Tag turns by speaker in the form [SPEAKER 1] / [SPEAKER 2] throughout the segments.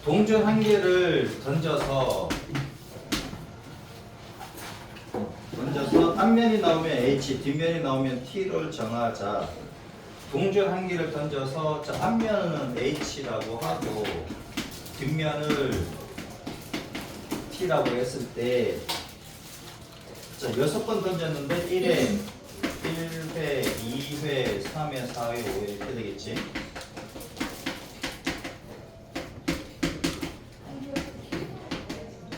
[SPEAKER 1] 동전 한 개를 던져서 앞면이 나오면 H, 뒷면이 나오면 T를 정하자. 동전 한 개를 던져서 앞면은 H라고 하고 뒷면을 T라고 했을 때 자, 6번 던졌는데 1회, 1회, 2회, 3회, 4회, 5회 이렇게 되겠지.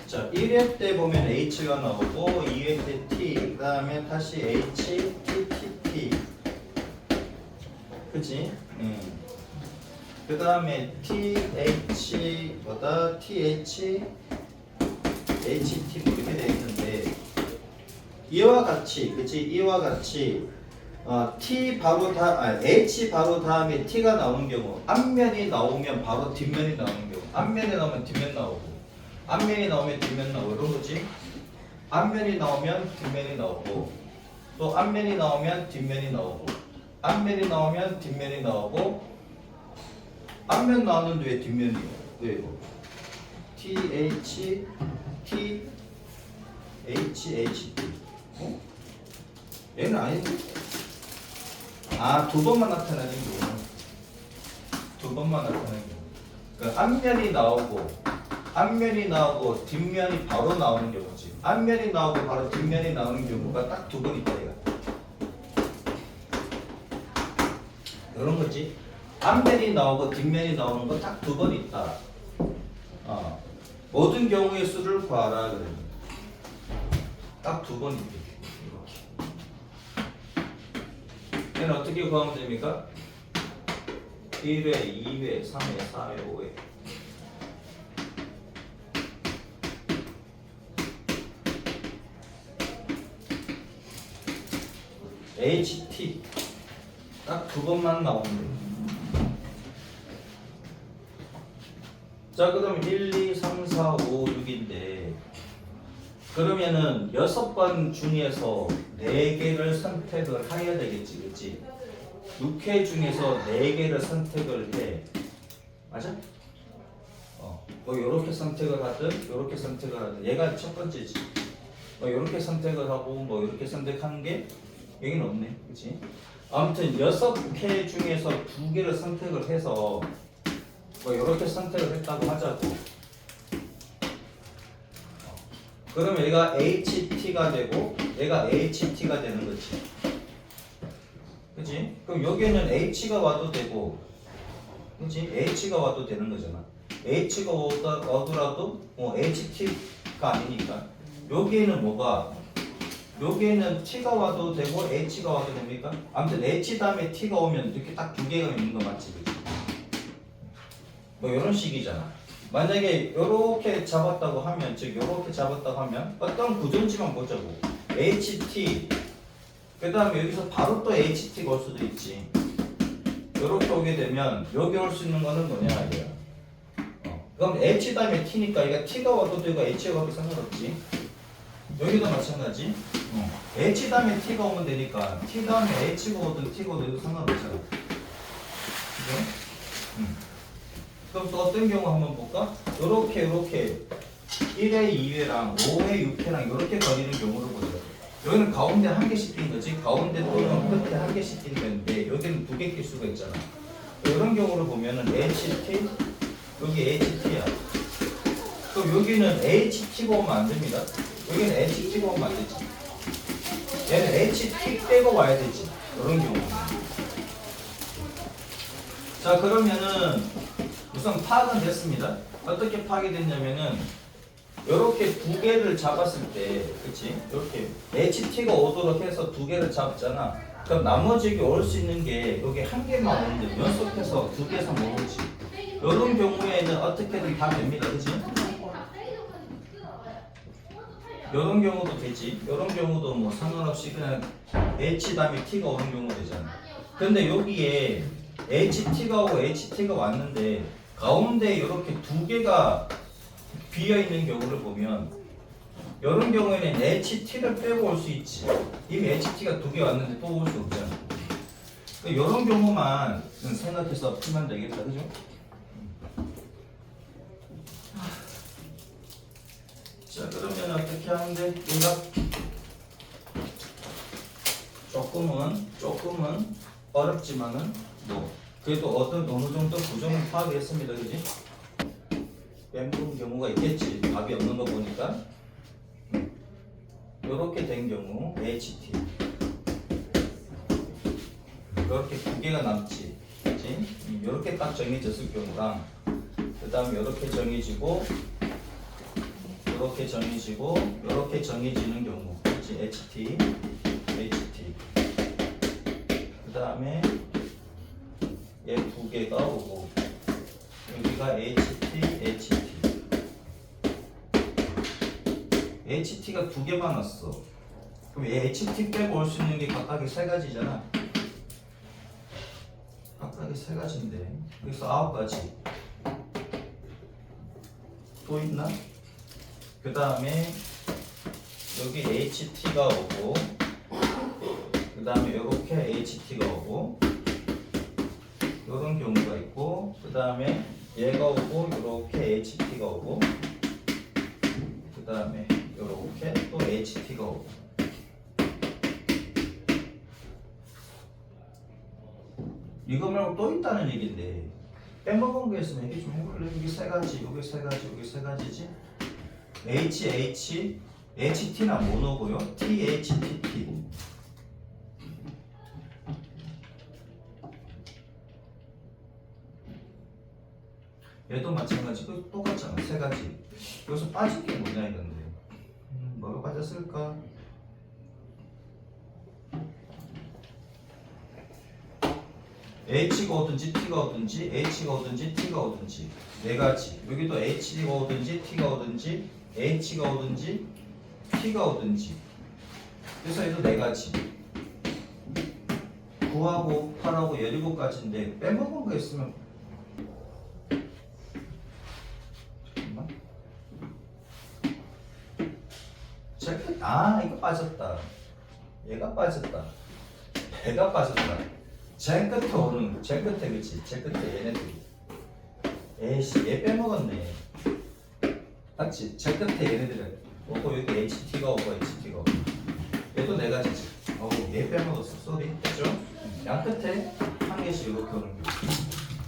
[SPEAKER 1] 자, 1회 때 보면 H가 나오고 2회 때 T, 그 다음에 다시 H, T, T, T. 그치? 그 다음에 TH, 뭐다? TH, HT 뭐 이렇게 되어 있는데 이와 같이, 그치? 이와 같이 T 바로 H 바로 다음에 T가 나오는 경우 앞면이 나오면 바로 뒷면이 나오는 경우 앞면이 나오면 뒷면 나오고 앞면이 나오면 뒷면 나오고 이런 거지. 앞면이 나오면 뒷면이 나오고 또 앞면이 나오면 뒷면이 나오고 앞면이 나오면 뒷면이 나오고 앞면 나오는데 왜 뒷면이에요? 왜 이거? TH T H H T 얘는 아닌데? 두 번만 나타나는 거구나. 두 번만 나타나는 거. 그 앞면이 나오고 뒷면이 바로 나오는 경우지. 앞면이 나오고 바로 뒷면이 나오는 경우가 딱 두 번 있다 얘가. 이런 거지. 앞면이 나오고 뒷면이 나오는 거 딱 두 번 있다. 모든 경우의 수를 구하라 그래. 딱 두 번 있대. 이렇게. 얘는 어떻게 구하면 됩니까? 1회, 2회, 3회, 4회, 5회. HT 딱 두 번만 나오면 돼요. 자, 그럼 1, 2, 3, 4, 5, 6인데 그러면은 6번 중에서 4개를 선택을 해야 되겠지, 그치? 6회 중에서 4개를 선택을 해. 맞아? 뭐 요렇게 선택을 하든 요렇게 선택을 하든 얘가 첫 번째지. 뭐 요렇게 선택을 하고 뭐 요렇게 선택하는 게 여기는 없네, 그치? 아무튼 6회 중에서 2개를 선택을 해서 뭐 이렇게 선택을 했다고 하자고. 그러면 얘가 HT가 되고 얘가 HT가 되는 거지. 그치? 그럼 여기에는 H가 와도 되고 그치? H가 와도 되는 거잖아. H가 오더라도 HT가 아니니까 여기에는 뭐가 여기에는 T가 와도 되고 H가 와도 됩니까? 아무튼 H 다음에 T가 오면 이렇게 딱 두 개가 있는 거 맞지? 그치? 뭐 이런 식이잖아. 만약에 요렇게 잡았다고 하면 즉 요렇게 잡았다고 하면 어떤 구조인지만 보자고. HT 그 다음에 여기서 바로 또 HT가 올 수도 있지. 요렇게 오게 되면 여기 올 수 있는 거는 뭐냐 이거야. 그럼 H 다음에 T니까 얘가 T가 와도 되고 H가 와도 상관없지. 여기도 마찬가지. H 다음에 T가 오면 되니까 T 다음에 H가 오든 T가 오든 상관없잖아. 그죠? 그럼 또 어떤 경우 한번 볼까? 요렇게 1회, 2회랑 5회, 6회랑 요렇게 걸리는 경우를 보자. 여기는 가운데 한 개씩 낀 거지. 가운데 또는 끝에 한 개씩 낀 건데 여기는 두 개 낄 수가 있잖아. 이런 경우를 보면은 HT, 여기 HT야. 그럼 여기는 HT가 오면 안 됩니다. 여기는 HT가 오면 안 되지. 얘는 HT 빼고 와야 되지. 이런 경우. 자, 그러면은 우선 파악은 됐습니다. 어떻게 파악이 됐냐면은 이렇게 두 개를 잡았을 때, 그치? 이렇게 HT가 오도록 해서 두 개를 잡잖아. 그럼 나머지 올 수 있는 게 여기 한 개만 오는데 연속해서 두 개 이상 오지. 이런 경우에는 어떻게든 다 됩니다, 그치? 이런 경우도 되지. 이런 경우도 뭐 상관없이 그냥 H 다음에 T가 오는 경우 되잖아. 근데 여기에 HT가 오고 HT가 왔는데 가운데 이렇게 두 개가 비어있는 경우를 보면 이런 경우에는 HT를 빼고 올 수 있지. 이미 HT가 두 개 왔는데 또 올 수 없잖아. 이런 경우만 생각해서 풀면 되겠다. 그죠? 그러면 어떻게 하면 돼? 우리가 조금은 어렵지만은 뭐 그래도 어느 정도 구조는 파악했습니다, 그지? 뺀부분 경우가 있겠지. 답이 없는 거 보니까. 이렇게 된 경우 HT 이렇게 두 개가 남지, 그렇지? 이렇게 딱 정해졌을 경우랑 그 다음 이렇게 정해지고 이렇게 정해지고 이렇게 정해지는 경우, 그렇지? HT 그 다음에 얘 두 개가 오고 여기가 HT가 두 개만 왔어. 그럼 얘 HT 빼고 올 수 있는 게 각각이 세 가지잖아. 각각이 세 가지인데 여기서 9가지 또 있나? 그 다음에 여기 HT가 오고 그 다음에 이렇게 HT가 오고 이런 경우가 있고 그 다음에 얘가 오고 이렇게 HT가 오고 그 다음에 이렇게 또 HT가 오고 이거 말고 또 있다는 얘기인데 빼먹은 거 있으면 얘기 좀 해볼래? 여기 세 가지, 여기 세 가지, 여기 세 가지지? HT나 모노고요. THTT 얘도 마찬가지고 똑같잖아. 세 가지. 여기서 빠진 게 뭐냐 이건데 뭐가 빠졌을까? H가 오든지 T가 오든지 H가 오든지 T가 오든지 네 가지. 여기도 H가 오든지 T가 오든지 H가 오든지 T가 오든지 그래서 얘도 네 가지. 9하고 8하고 17가지인데 빼먹은 거 있으면 잠깐만. 이거 빠졌다. 얘가 빠졌다. 배가 빠졌다. 제 끝에 오는 제 끝에 그치? 제 끝에 얘네들이 에이씨 얘 빼먹었네. 맞지? 제 끝에 얘네들이 오고 여기 HT가 오고 HT가 오고 얘도 네 가지지. 얘 빼먹었어. 쏘리. 그죠? 양 끝에 한 개씩 이렇게 오는 거.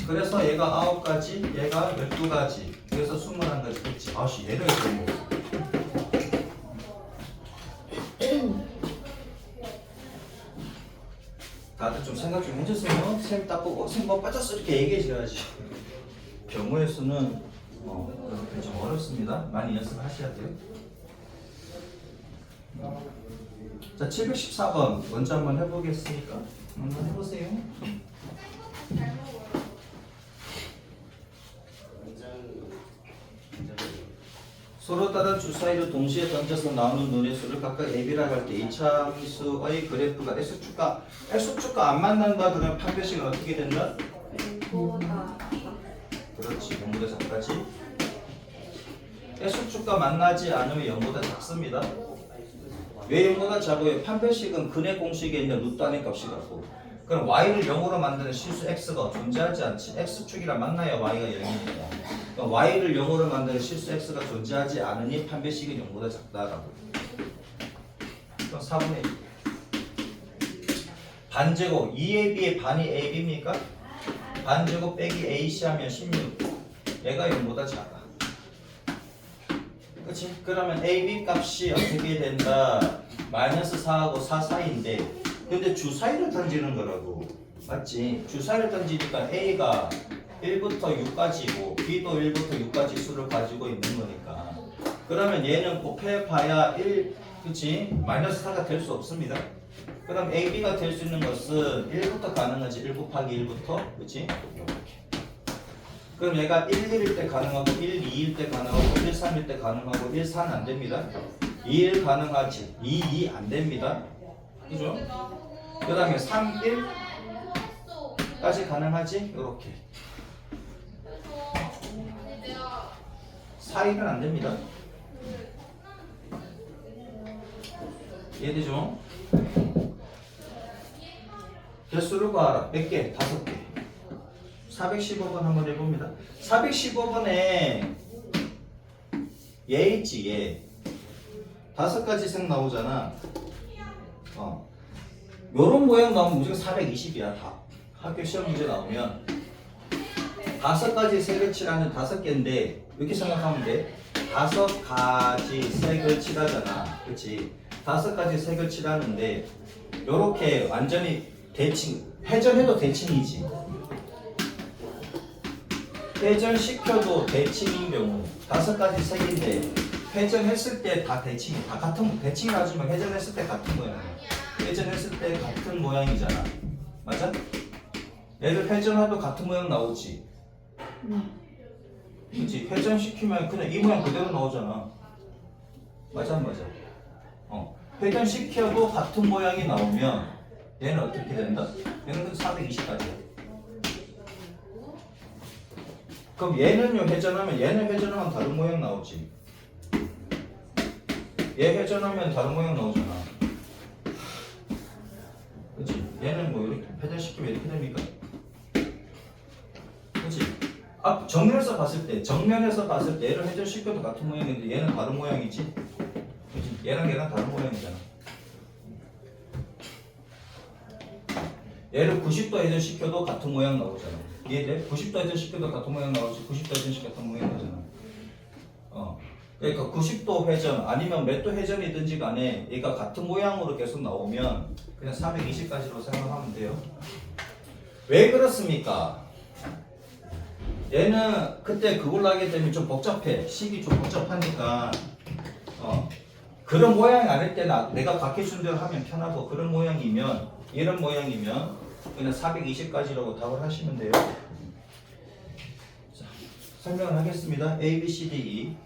[SPEAKER 1] 그래서 얘가 9가지, 얘가 12가지. 그래서 21가지. 그치? 아씨 얘를 빼먹었어. 다들 좀 생각 좀 해주세요. 쌤 딱 보고 쌤 뭐 빠졌어 이렇게 얘기해 줘야지. 경우의 수는 이렇게 좀 어렵습니다. 많이 연습하셔야 돼요. 자, 714번 먼저 한번 해보겠습니까? 한번 해보세요. 서로 다른 주 사이를 동시에 던져서 나오는 눈의 수를 각각 AB라고 할 때 이차함수의 그래프가 X축과 안 만난다 그러면 판별식은 어떻게 된다? 그렇지, 0보다 작다지. X축과 만나지 않으면 0보다 작습니다. 왜 0보다 작아요? 판별식은 근의 공식에 있는 루트 안의 값이 같고 그럼 y를 0으로 만드는 실수 x가 존재하지 않지. x축이랑 만나야 y가 0입니다. 그럼 y를 0으로 만드는 실수 x가 존재하지 않으니 판별식은 0보다 작다라고. 그럼 4분의 1 반제곱 2ab의 반이 ab입니까? 반제곱 빼기 ac 하면 16. 얘가 0보다 작아. 그치? 그러면 ab 값이 어떻게 된다? 마이너스 4하고 4 사이인데 근데 주 사이를 던지는 거라고. 맞지? 주 사이를 던지니까 A가 1부터 6까지고 B도 1부터 6까지 수를 가지고 있는 거니까 그러면 얘는 곱해봐야 1, 그치? 마이너스 4가 될 수 없습니다. 그럼 AB가 될 수 있는 것은 1부터 가능하지. 1 곱하기 1부터, 그치? 이렇게. 그럼 얘가 1, 1일 때 가능하고 1, 2일 때 가능하고 1, 3일 때 가능하고 1, 4는 안 됩니다. 2, 1 가능하지. 2, 2 안 됩니다. 그죠? 그 다음에 3, 1까지 가능하지? 요렇게 4, 1은 안 됩니다. 이해되죠? 개수를 구하라. 몇 개? 5개. 415번 한번 해봅니다. 415번에 얘 있지, 얘. 5가지 색 나오잖아. 요런 모양 나오면 무조건 420이야. 다 학교 시험 문제 나오면 5가지 색을 칠하는 5개인데 이렇게 생각하면 돼. 5가지 색을 칠하잖아. 그치? 5가지 색을 칠하는데 요렇게 완전히 대칭, 회전해도 대칭이지. 회전시켜도 대칭인 경우 5가지 색인데 회전했을 때 다 대칭이 다 같은 대칭을 하지만 회전했을 때 같은 모양이야. 회전했을 때 같은 모양이잖아. 맞아? 얘를 회전해도 같은 모양 나오지. 그치? 회전시키면 그냥 이 모양 그대로 나오잖아. 맞아 안 맞아? 회전시켜도 같은 모양이 나오면 얘는 어떻게 된다? 얘는 420까지야. 그럼 얘는요 회전하면 얘는 회전하면 다른 모양 나오지. 얘 회전하면 다른 모양 나오잖아. 그치? 얘는 뭐 이렇게 회전시키면 이렇게 됩니까? 그치? 정면에서 봤을 때 얘를 회전시켜도 같은 모양인데 얘는 다른 모양이지. 그치? 얘랑 다른 모양이잖아. 얘를 90도 회전시켜도 같은 모양 나오잖아. 이해돼? 90도 회전시켜도 같은 모양 나오지. 90도 회전시켜도 같은 모양 나오잖아. 그러니까 90도 회전 아니면 몇 도 회전이든지 간에 얘가 같은 모양으로 계속 나오면 그냥 420까지로 생각하면 돼요. 왜 그렇습니까? 얘는 그때 그걸로 하게 되면 좀 복잡해. 식이 좀 복잡하니까 그런 모양이 아닐 때는 내가 가르쳐준 대로 하면 편하고 그런 모양이면 이런 모양이면 그냥 420까지라고 답을 하시면 돼요. 자, 설명을 하겠습니다. A, B, C, D, E.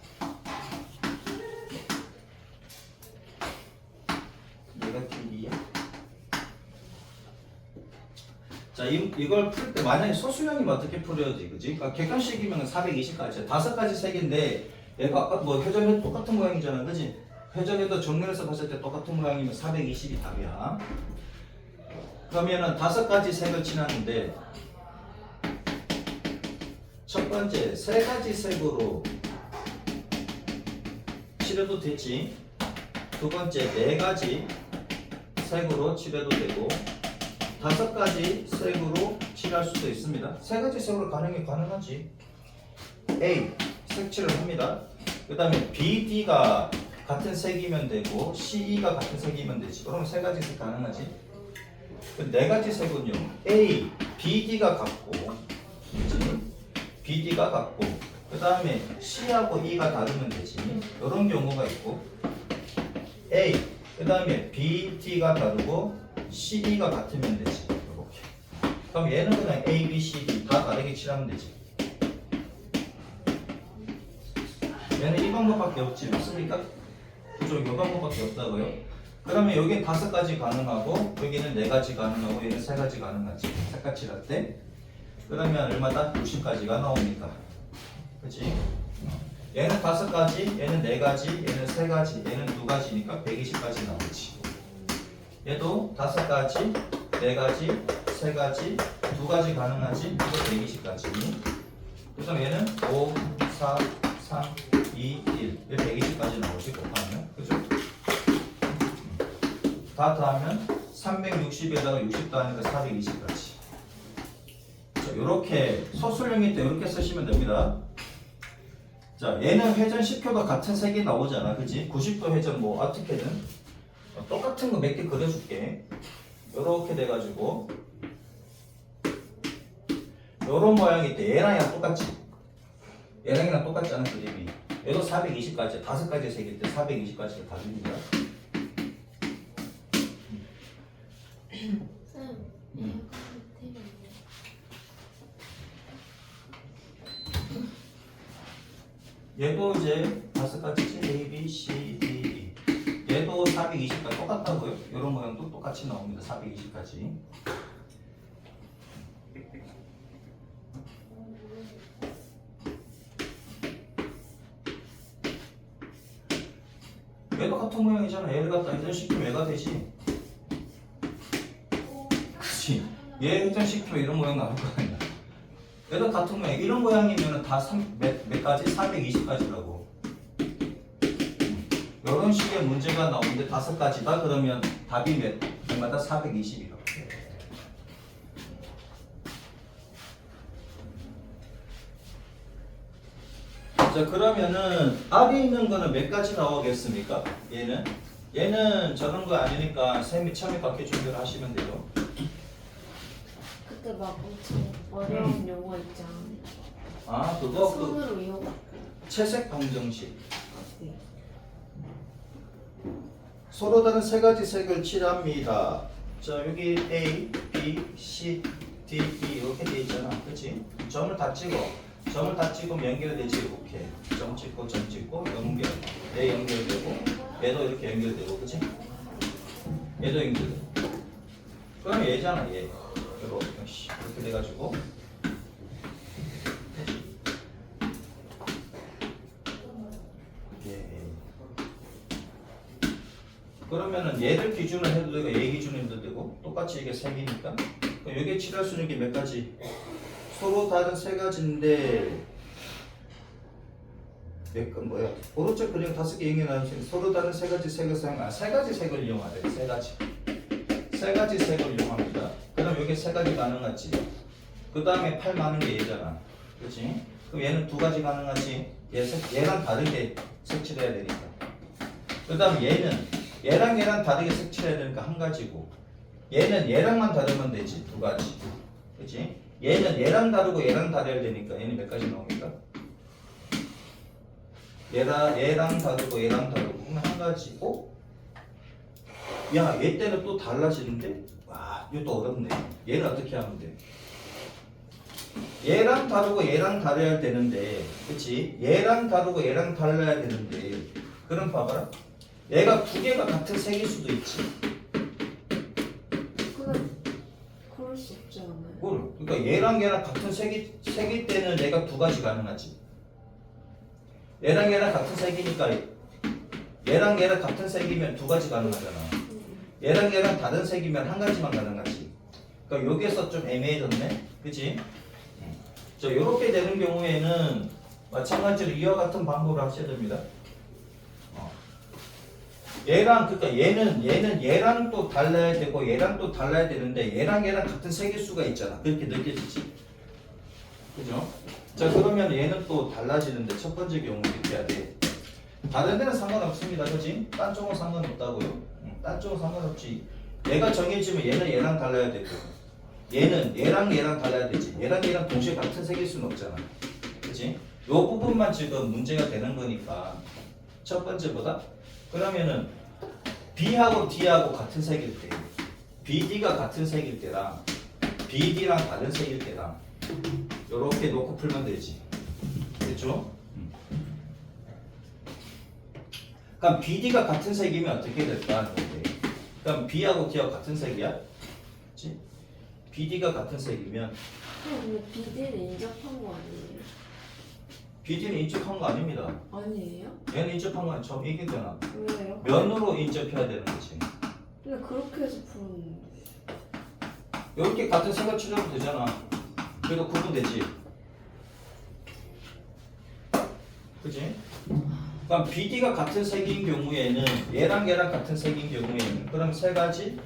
[SPEAKER 1] 얘가 길이야. 자, 이걸 풀 때 만약에 소수형이면 어떻게 풀어야지, 그지? 그러니까 객관식이면 420까지. 5가지 색인데 얘가 아까 뭐 회전해도 똑같은 모양이잖아, 그지? 회전해도 정면에서 봤을 때 똑같은 모양이면 420이 답이야. 그러면은 5가지 색을 칠하는데 첫 번째 3가지 색으로 칠해도 되지. 두 번째 4가지 색으로 칠해도 되고 5가지 색으로 칠할 수도 있습니다. 3가지 색으로 가능하지. A 색칠을 합니다. 그 다음에 B, D가 같은 색이면 되고 C, E가 같은 색이면 되지. 그러면 3가지 색 가능하지. 그 4가지 색은요. A, B, D가 같고 B, D가 같고 그 다음에 C하고 E가 다르면 되지. 이런 경우가 있고 A, 그 다음에 B, D가 다르고 C, E가 같으면 되지. 이렇게. 그럼 얘는 그냥 A, B, C, D 다 다르게 칠하면 되지. 얘는 이 방법밖에 없지. 맞습니까? 그죠? 이 방법밖에 없다고요. 그러면 여기는 5가지 가능하고 여기는 4가지 가능하고 얘는 3가지 가능하지. 색깔 칠할 때. 그러면 얼마다? 60가지가 나옵니다. 그치? 얘는 5가지, 얘는 4가지, 얘는 3가지, 얘는 2가지니까 120가지 나오지. 얘도 5가지, 4가지, 3가지, 2가지 가능하지. 이거 120가지. 그래서 얘는 5, 4, 3, 2, 1. 얘 120까지 나오지. 곱하면. 그죠? 다 더하면 360에다가 60 더하니까 420까지. 이렇게 소수령일 때 이렇게 쓰시면 됩니다. 자, 얘는 회전시켜도 같은 색이 나오잖아, 그치? 90도 회전 뭐 어떻게든 똑같은 거 몇 개 그려줄게. 이렇게 돼가지고 요런 모양일 때 얘랑이랑 똑같지? 얘랑이랑 똑같지 않은 그림이. 얘도 420까지, 5가지 색일 때 420까지가 답입니다. 얘도 이제 5가지지. A, B, C, D, E. 얘도 420까지 똑같다고요. 이런 모양도 똑같이 나옵니다. 420까지. 얘도 같은 모양이잖아. 얘를 갖다 회전시키면 얘가 되지. 그치? 얘 회전시키면 이런 모양 나올 거 아니야. 얘도 같은 모양. 이런 모양이면 다 몇 가지? 420가지라고. 이런 식의 문제가 나오는데 5가지다 그러면 답이 몇마다 420이라고. 자, 그러면은 R이 있는 거는 몇 가지 나오겠습니까? 얘는 저런 거 아니니까 쌤이 처음에 그렇게 준비를 하시면 돼요.
[SPEAKER 2] 그때 막 엄청 어려운 용어 있잖아.
[SPEAKER 1] 아, 그거
[SPEAKER 2] 손으로 이용할
[SPEAKER 1] 채색 방정식.
[SPEAKER 2] 때.
[SPEAKER 1] 서로 다른 3가지 색을 칠합니다. 자, 여기 A, B, C, D, E 이렇게 돼 있잖아. 그렇지? 점을 다 찍으면 연결되지. 이렇게 점 찍고 연결. 얘 연결되고 얘도 이렇게 연결되고, 그렇지? 얘도 연결돼. 그럼 얘잖아, 얘. 이렇게 돼가지고 그러면은 얘를 기준으로 해도 되고 얘 기준으로 해도 되고 똑같이 이게 색이니까 여기에 칠할 수 있는 게 몇 가지? 서로 다른 3가지인데 뭐야? 오른쪽 그림 5개 이용해놨으니 서로 다른 3가지 색을 사용하 3가지 색을 이용하래. 3가지 색을 이용합니다. 그럼 여기 3가지 가능하지. 그 다음에 8 많은 게 얘잖아. 그렇지? 그럼 얘는 2가지 가능하지. 얘랑 다르게 색칠해야 되니까. 그 다음 얘랑 다르게 색칠해야 되니까 1가지고 얘는 얘랑만 다르면 되지. 2가지. 그렇지? 얘는 얘랑 다르고 얘랑 다르야 되니까 얘는 몇 가지 나옵니까? 얘랑 다르고 얘랑 다르고 그러면 1가지고 야, 얘 때는 또 달라지는데? 와, 이것도 어렵네. 얘는 어떻게 하면 돼? 얘랑 다르고 얘랑 달라야 되는데, 그치? 얘랑 다르고 얘랑 달라야 되는데, 그럼 봐봐라. 얘가 2개가 같은 색일 수도 있지.
[SPEAKER 2] 그럴 수 없지 않아요?
[SPEAKER 1] 그러니까 얘랑 같은 색일 때는 얘가 2가지 가능하지. 얘랑 같은 색이니까 얘랑 같은 색이면 2가지 가능하잖아. 얘랑 다른 색이면 1가지만 가능하지. 그러니까 여기에서 좀 애매해졌네. 그치? 자, 요렇게 되는 경우에는 마찬가지로 이와 같은 방법을 하셔야 됩니다. 그러니까 얘는 얘랑 또 달라야 되고 얘랑 또 달라야 되는데 얘랑 같은 색일 수가 있잖아. 그렇게 느껴지지. 그죠? 자, 그러면 얘는 또 달라지는데 첫 번째 경우 이렇게 해야 돼. 다른 데는 상관없습니다. 그치? 딴 쪽은 상관없다고요. 딴 쪽은 상관없지. 얘가 정해지면 얘는 얘랑 달라야 되고 얘는 얘랑 달라야 되지. 얘랑 동시에 같은 색일 수는 없잖아. 그치? 요 부분만 지금 문제가 되는 거니까 첫 번째보다 그러면은 B하고 D하고 같은 색일 때 BD가 같은 색일 때랑 BD랑 다른 색일 때랑 요렇게 놓고 풀면 되지. 그렇죠? 그럼 BD가 같은 색이면 어떻게 될까 하는 건데. 그럼 B하고 D하고 같은 색이야? 그치? BD가 같은 색이면
[SPEAKER 2] 근데 BD는 인접한 거 아니에요?
[SPEAKER 1] BD는 인접한 거 아닙니다.
[SPEAKER 2] 아니에요?
[SPEAKER 1] 얘는 인접한 거 아니야. 처음 얘기했잖아.
[SPEAKER 2] 왜요?
[SPEAKER 1] 면으로 인접해야 되는 거지.
[SPEAKER 2] 근데 그렇게 해서 푸는데.
[SPEAKER 1] 이렇게 같은 색을 칠해도 되잖아. 그래도 구분되지. 그치? 그럼 BD가 같은 색인 경우에는 얘랑 같은 색인 경우에는 그럼 3가지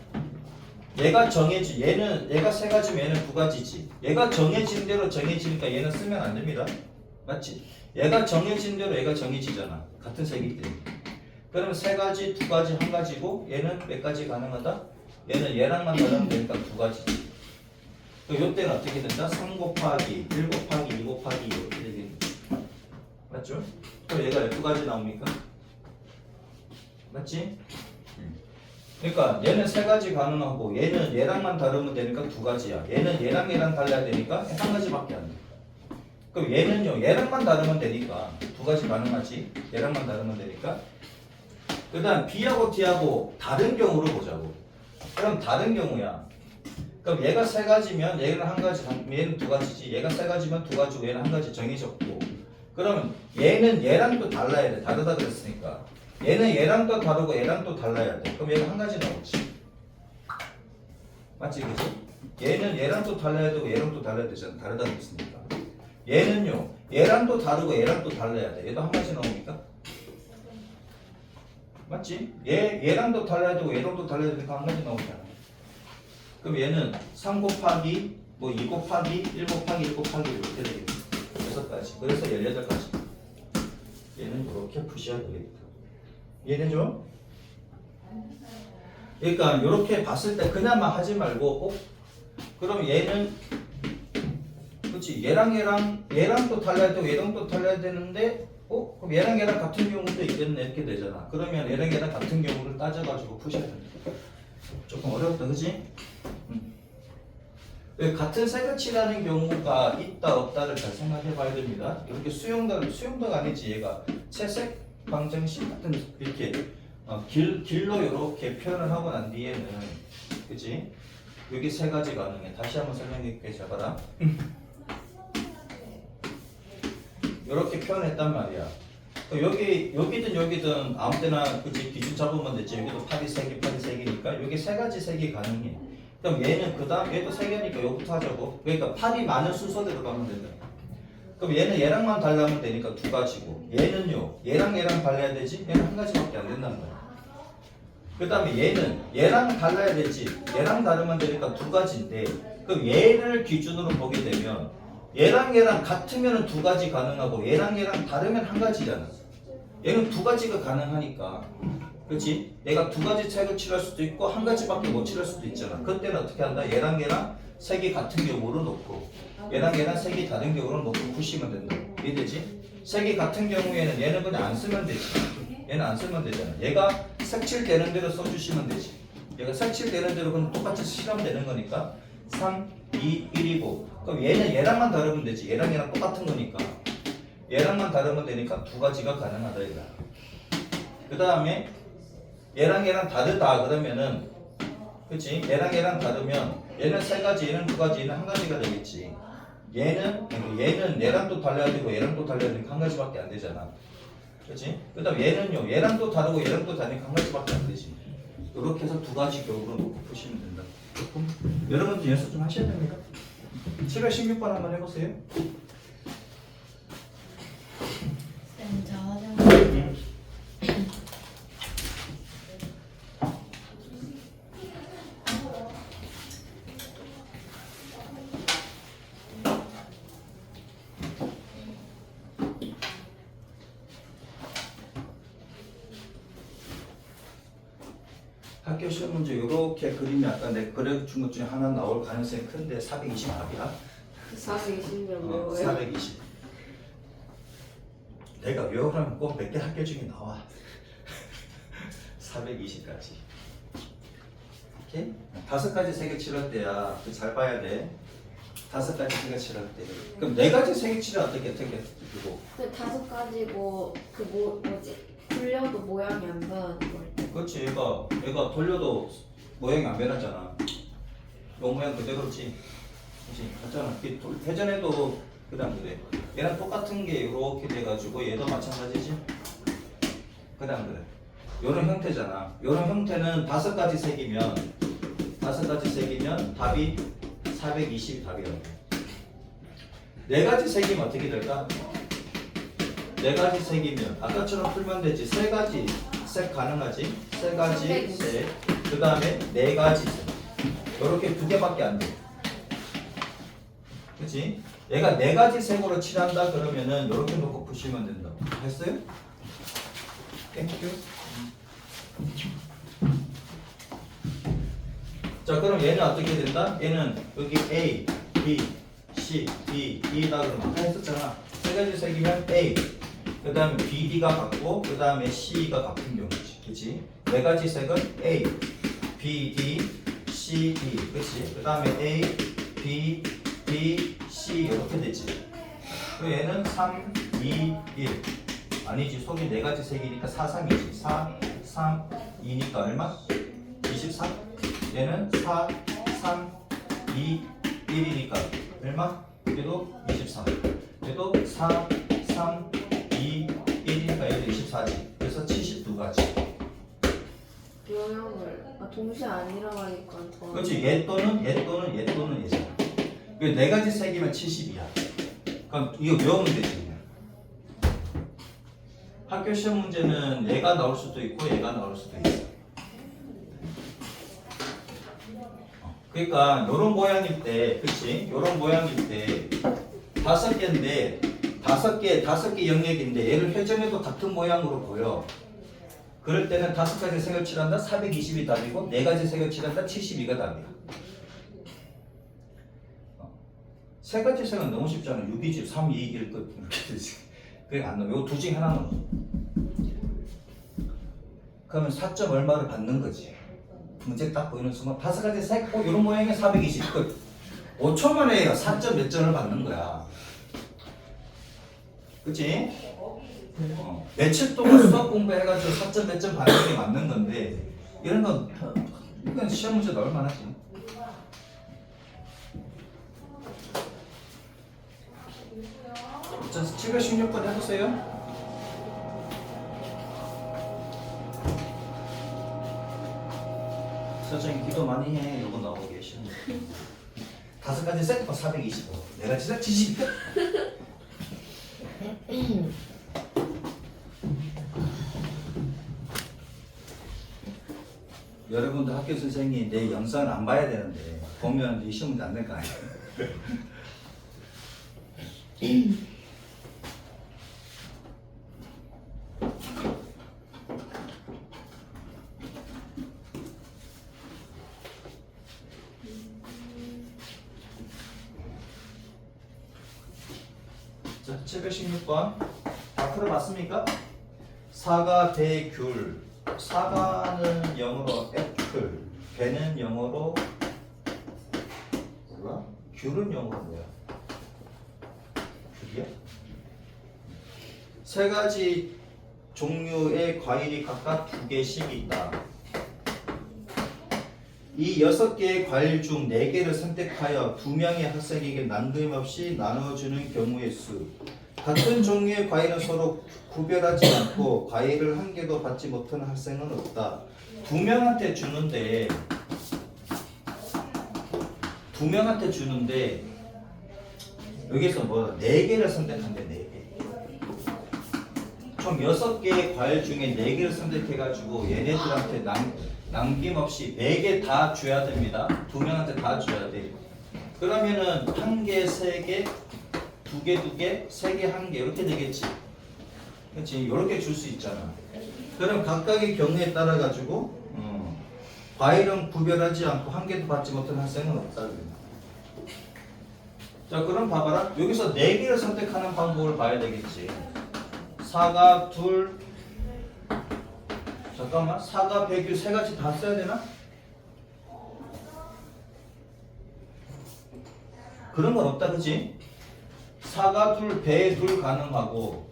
[SPEAKER 1] 얘가 정해지 얘가 3가지면 얘는 2가지지. 얘가 정해진 대로 정해지니까 얘는 쓰면 안 됩니다. 맞지? 얘가 정해진 대로 얘가 정해지잖아. 같은 색이기 때문에. 그러면 3가지, 2가지, 1가지고 얘는 몇 가지 가능하다? 얘는 얘랑만 다르면 되니까 2가지지. 요때는 어떻게 된다? 3 곱하기 1 곱하기 2 곱하기 이렇게 되겠네. 맞죠? 그럼 얘가 12가지 나옵니까? 맞지? 그러니까 얘는 3가지 가능하고 얘는 얘랑만 다르면 되니까 2가지야. 얘는 얘랑 달라야 되니까 1가지밖에 안 돼. 그럼 얘는요 얘랑만 다르면 되니까 2가지 가능하지. 얘랑만 다르면 되니까. 그 다음 B하고 D하고 다른 경우로 보자고. 그럼 다른 경우야. 그럼 얘가 3가지면 얘는 1가지, 얘는 2가지지. 얘가 3가지면 2가지고 얘는 1가지 정해졌고. 그러면 얘는 얘랑 또 달라야 돼. 다르다 그랬으니까. 얘는 얘랑 또 다르고 얘랑 또 달라야 돼. 그럼 얘가 1가지 나오지. 맞지, 그치? 얘는 얘랑 또 달라야 되고 얘랑 또 달라야 되잖아. 다르다 그랬으니까. 얘는요 얘랑 또 다르고 얘랑 또 달라야 돼. 얘도 1가지 나옵니까? 맞지? 얘랑도 달라야 되고 얘랑도 달라야 되니까 한 가지 나오잖아. 그럼 얘는 3 곱하기 뭐 2 곱하기 1 곱하기 1 곱하기 이렇게 되겠다. 6가지. 그래서 18가지. 얘는 이렇게 푸셔야 되겠다. 이해되죠? 그러니까 이렇게 봤을 때 그냥만 하지 말고 그럼 얘는 그렇지 얘랑도 달라야 되고 얘랑도 달라야 되는데 그럼 얘랑 같은 경우도 있겠네 이렇게 되잖아. 그러면 얘랑 같은 경우를 따져가지고 푸셔야 된다. 조금 어렵다 그지? 같은 색을 경우가 있다 없다를 잘 생각해 봐야 됩니다. 이렇게 수용도가 아니지 얘가 채색 방정식 같은 이렇게 길로 이렇게 표현을 하고 난 뒤에는 그치? 여기 3가지 가능해. 다시 한번 설명해 잡아라. 이렇게 표현했단 말이야. 여기든 아무 때나 그치? 기준 잡으면 되지. 여기도 팔이 3개니까 여기 3가지 색이 가능해. 그럼 얘는 얘도 3개니까 여기부터 하자고. 그러니까 팔이 많은 순서대로 가면 된다. 그럼 얘는 얘랑만 달라면 되니까 2가지고 얘는요 얘랑 달라야 되지? 얘는 1가지밖에 안 된단 말이야. 그 다음에 얘랑 달라야 되지. 얘랑 다르면 되니까 2가지인데 그럼 얘를 기준으로 보게 되면 얘랑 같으면 2가지 가능하고 얘랑 다르면 1가지잖아. 얘는 2가지가 가능하니까 그렇지? 얘가 2가지 책을 칠할 수도 있고 1가지밖에 못 칠할 수도 있잖아. 그때는 어떻게 한다? 얘랑 색이 같은 경우로 놓고 얘랑 색이 다른 경우로 놓고 푸시면 된다. 이해되지? 색이 같은 경우에는 얘는 그냥 안 쓰면 되지. 얘는 안 쓰면 되잖아. 얘가 색칠되는 대로 써주시면 되지. 얘가 색칠되는 대로 그럼 똑같이 칠하면 되는 거니까 3, 2, 1이고 그럼 얘랑만 다르면 되지. 얘랑 똑같은 거니까 얘랑만 다르면 되니까 2가지가 가능하다 얘가. 그 다음에 얘랑 다르다 그러면은 그치? 얘랑 다르면 얘는 3가지 얘는 2가지 얘는 1가지가 되겠지. 얘는 얘랑도 달라야 되고 얘랑도 달라야 되니까 1가지밖에 안 되잖아. 그치? 그 다음 얘는요 얘랑도 다르고 얘랑도 다르니까 1가지밖에 안 되지. 이렇게 해서 2가지 교육으로 놓고 푸시면 된다. 여러분들 연습 좀 하셔야 됩니다. 716번 한번 해보세요.
[SPEAKER 3] 쌤, 저 화장실
[SPEAKER 1] 학교 시험 문제 이렇게 그림이 아까 내가 그려준 것 중에 하나 나올 가능성이 큰데 420답이야.
[SPEAKER 2] 420면 뭐예요?
[SPEAKER 1] 420. 내가 외우라면 꼭 몇 개 학교 중에 나와. 420까지. 오케이? 5가지 색을 칠할 때야. 잘 봐야 돼. 5가지 색을 칠할 때. 그럼 4가지 색을 칠할 어떻게 두고?
[SPEAKER 2] 근데 5가지고 뭐지? 굴려도 모양이 안 변하는 걸 때.
[SPEAKER 1] 그렇지. 얘가 돌려도 모양이 안 변하잖아. 요 모양 그대로지. 그렇지. 맞잖아. 회전해도 그다음 그래. 얘랑 똑같은 게 이렇게 돼가지고 얘도 마찬가지지. 그다음 그래. 요런 형태잖아. 요런 형태는 5가지 색이면 답이 420이 답이라고. 4가지 색이면 어떻게 될까? 4가지 색이면 아까처럼 풀면 되지. 3가지 색 가능하지? 3가지 색. 그 다음에 4가지 색. 요렇게 2개밖에 안 돼. 그치? 얘가 4가지 색으로 칠한다 그러면은 요렇게 놓고 푸시면 된다. 했어요? 땡큐. 자, 그럼 얘는 어떻게 된다? 얘는 여기 A, B, C, D, E다 그러면 아까 했었잖아. 3가지 색이면 A, 그 다음에 B, D가 같고 그 다음에 C가 같은 경우지. 그치? 4가지 색은 A, B, D, C, D. 그치? 그 다음에 A, B, D, C 이렇게 되지. 그리고 얘는 3, 2, 1. 아니지. 속이 4가지 색이니까 4, 3이지. 4, 3, 2니까 얼마? 23. 얘는 4, 3, 2, 1이니까 얼마? 얘도 23. 얘도 4, 3, 2, 1이니까 얘도 24지. 그래서 72가지.
[SPEAKER 2] 모양을 동시에 아니라고 하니까 더.
[SPEAKER 1] 그렇지. 얘 또는 얘잖아. 그 4가지 색이면 70이야. 그럼 이거 외우면 되지. 학교 시험 문제는 얘가 나올 수도 있고 얘가 나올 수도 있어. 그러니까 요런 모양일 때, 그치? 요런 모양일 때 5개인데 5개 영역인데 얘를 회전해도 같은 모양으로 보여. 그럴 때는 5가지 색을 칠한다 420이 답이고 4가지 색을 칠한다 72가 답이야. 3가지 색은 너무 쉽잖아. 6, 2, 3, 2, 1 끝 이렇게 되지. 그게 안 나와. 요거 2 중에 하나 넣어. 그러면 4점 얼마를 받는 거지. 문제 딱 보이는 순간 5가지 색, 이런 모양의 420 끝. 5초 만에 4점 몇 점을 받는 거야. 그치? 며칠 동안 수학 공부해가지고 4점 몇 점 받는 게 맞는 건데 이런 건 이건 시험 문제 나올 만하지. 자, 716번 해보세요. 서정이 기도 많이 해. 요거 나오게 시험. 5가지 세트가 425. 내가 진짜 70. 여러분도 학교 선생님이 내 영상을 안 봐야 되는데 보면 이 시험은 안 될 거 아니에요. 자, 716번 다 풀어봤습니까? 사과, 배, 귤. 사과는 영어로 애플, 배는 영어로 뭐야? 귤은 영어로 뭐야? 귤이야? 3가지 종류의 과일이 각각 2개씩 있다. 이 6개의 과일 중 4개를 선택하여 2명의 학생에게 남김없이 나눠주는 경우의 수. 같은 종류의 과일은 서로 구별하지 않고 과일을 한 개도 받지 못하는 학생은 없다. 2명한테 주는데 여기서 뭐 4개를 선택한대. 4개. 총 6개의 과일 중에 4개를 선택해가지고 얘네들한테 남김없이 4개 다 줘야 됩니다. 2명한테 다 줘야 돼. 그러면은 1개, 3개, 2개, 2개, 3개, 1개 이렇게 되겠지. 그렇지? 이렇게 줄 수 있잖아. 그럼 각각의 경우에 따라 가지고 과일은 구별하지 않고 1개도 받지 못한 학생은 없다. 자, 그럼 봐봐라. 여기서 4개를 선택하는 방법을 봐야 되겠지. 사과, 둘, 잠깐만, 사과, 배, 귤 3가지 다 써야 되나? 그런 건 없다, 그치? 사과 둘, 배 둘 가능하고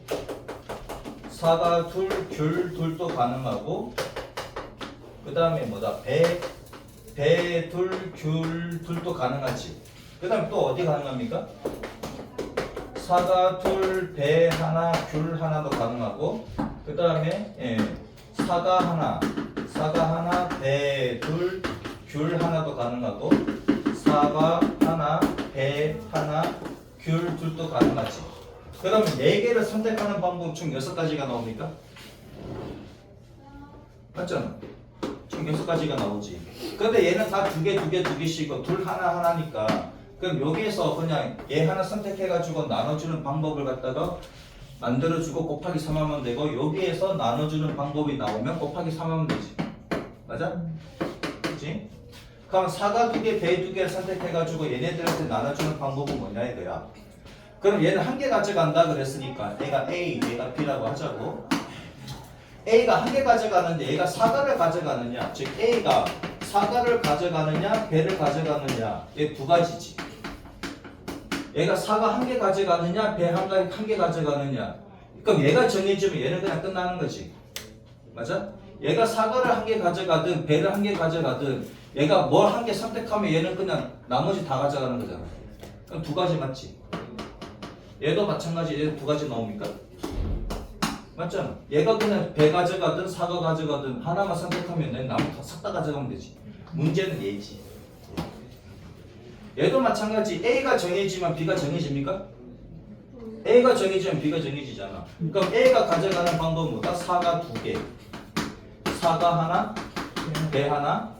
[SPEAKER 1] 사과 둘, 귤 둘도 가능하고 그 다음에 뭐다? 배 둘, 귤 둘도 가능하지. 그 다음에 또 어디 가능합니까? 사과 둘, 배 하나, 귤 하나도 가능하고 그 다음에 사과 하나, 배 둘, 귤 하나도 가능하고 사과 하나, 배 하나, 귤 둘도 가능하지. 그러면 4개를 선택하는 방법 총 6가지가 나옵니까? 맞잖아. 총 6가지가 나오지. 근데 얘는 다 2개씩이고 둘 하나니까 그럼 여기에서 그냥 얘 하나 선택해가지고 나눠주는 방법을 갖다가 만들어주고 곱하기 3하면 되고 여기에서 나눠주는 방법이 나오면 곱하기 3하면 되지. 맞아? 그치? 그럼 사과 2개, 배 2개를 선택해가지고 얘네들한테 나눠주는 방법은 뭐냐 이거야. 그럼 얘는 1개 가져간다 그랬으니까 얘가 A, 얘가 B라고 하자고. A가 1개 가져가는데 얘가 사과를 가져가느냐, 즉 A가 사과를 가져가느냐, 배를 가져가느냐, 얘 2가지지. 얘가 사과 1개 가져가느냐, 배 1개 가져가느냐. 그럼 얘가 정해지면 얘는 그냥 끝나는 거지. 맞아? 얘가 사과를 1개 가져가든 배를 1개 가져가든 얘가 뭘 1개 선택하면 얘는 그냥 나머지 다 가져가는 거잖아. 그럼 2가지 맞지? 얘도 마찬가지. 얘 2가지 나옵니까? 맞잖아. 얘가 그냥 배 가져가든 사과 가져가든 하나만 선택하면 내 나무 싹 다 가져가면 되지. 문제는 얘지. 얘도 마찬가지. A가 정해지면 B가 정해집니까? A가 정해지면 B가 정해지잖아. 그럼 A가 가져가는 방법은 뭐다? 사가 2개. 사가 하나, 배 하나,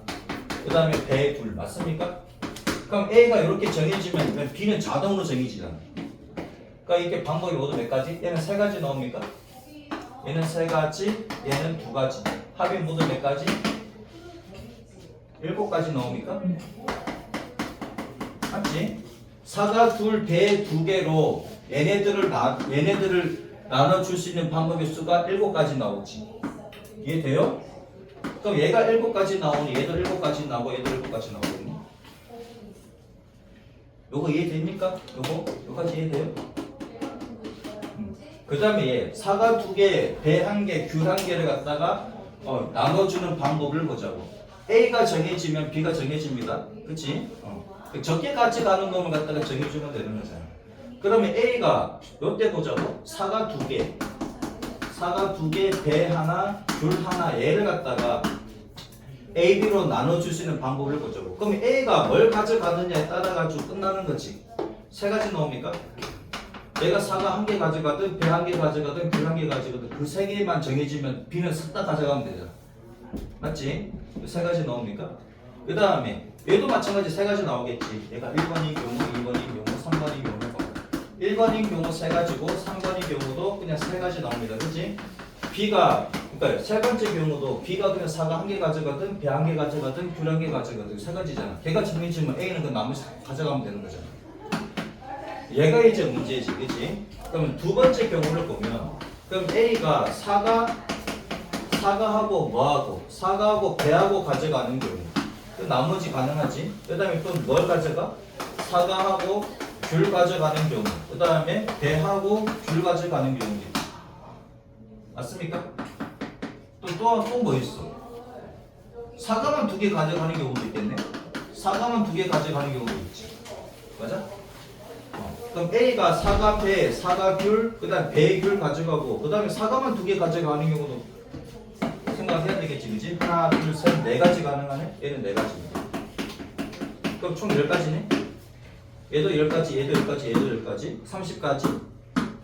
[SPEAKER 1] 그 다음에 배 둘. 맞습니까? 그럼 A가 이렇게 정해지면 B는 자동으로 정해지잖아. 그러니까 이렇게 방법이 모두 몇 가지? 얘는 3가지 나옵니까? 얘는 3가지, 얘는 2가지. 합이 모두 몇 가지? 7가지 나옵니까? 맞지? 사가 둘, 배 2개로 얘네들을 나눠줄 수 있는 방법의 수가 7가지 나오지. 이해돼요? 그럼 얘가 7가지 나오니 얘도 7가지 나오고 얘도 7가지 나오거든요. 요거 이해됩니까? 요거까지 이해돼요? 그 다음에 얘 사가 2개, 배 1개, 귤 1개를 갖다가 나눠주는 방법을 보자고. A가 정해지면 B가 정해집니다. 그치? 적게 같이 가는 놈을 갖다가 정해주면 되는 거잖아. 그러면 A가 요때 보자고. 사가 2개, 사가 2개, 배 하나, 귤 하나 얘를 갖다가 A, B로 나눠줄 수 있는 방법을 보자고. 그럼 A가 뭘 가져가느냐에 따라 가지고 끝나는 거지. 3가지 나옵니까? 얘가 사가 1개 가져가든 배 1개 가져가든 귤 1개 가져가든 그 3개만 정해지면 B는 싹 다 가져가면 되잖아. 맞지? 3가지 나옵니까? 그 다음에 얘도 마찬가지 3가지 나오겠지. 얘가 1번인 경우, 2번인 경우, 3번인 경우. 1번인 경우 3가지고 3번인 경우도 그냥 3가지 나옵니다. 그치? B가 그러니까 3번째 경우도 B가 그냥 사가 1개 가져가든 배 1개 가져가든 귤 1개 가져가든 3가지잖아. 걔가 정해지면 A는 그 나머지 가져가면 되는 거잖아. 얘가 이제 문제지. 그치? 그러면 2번째 경우를 보면 그럼 A가 사과하고 뭐하고 사과하고 배하고 가져가는 경우 그 나머지 가능하지. 그 다음에 또 뭘 가져가? 사과하고 귤 가져가는 경우 그 다음에 배하고 귤 가져가는 경우지. 맞습니까? 또 뭐 있어? 사과만 2개 가져가는 경우도 있겠네. 사과만 2개 가져가는 경우도 있지. 맞아? 그럼 A가 사과 배, 사과 귤, 그 다음에 배 귤 가져가고 그 다음에 사과만 2개 가져가는 경우도 생각해야 되겠지, 그지? 하나, 둘, 셋, 4가지 가능하네? 얘는 4가지입니다. 그럼 총 10가지네? 얘도 10가지, 얘도 10가지, 얘도 10가지, 30가지,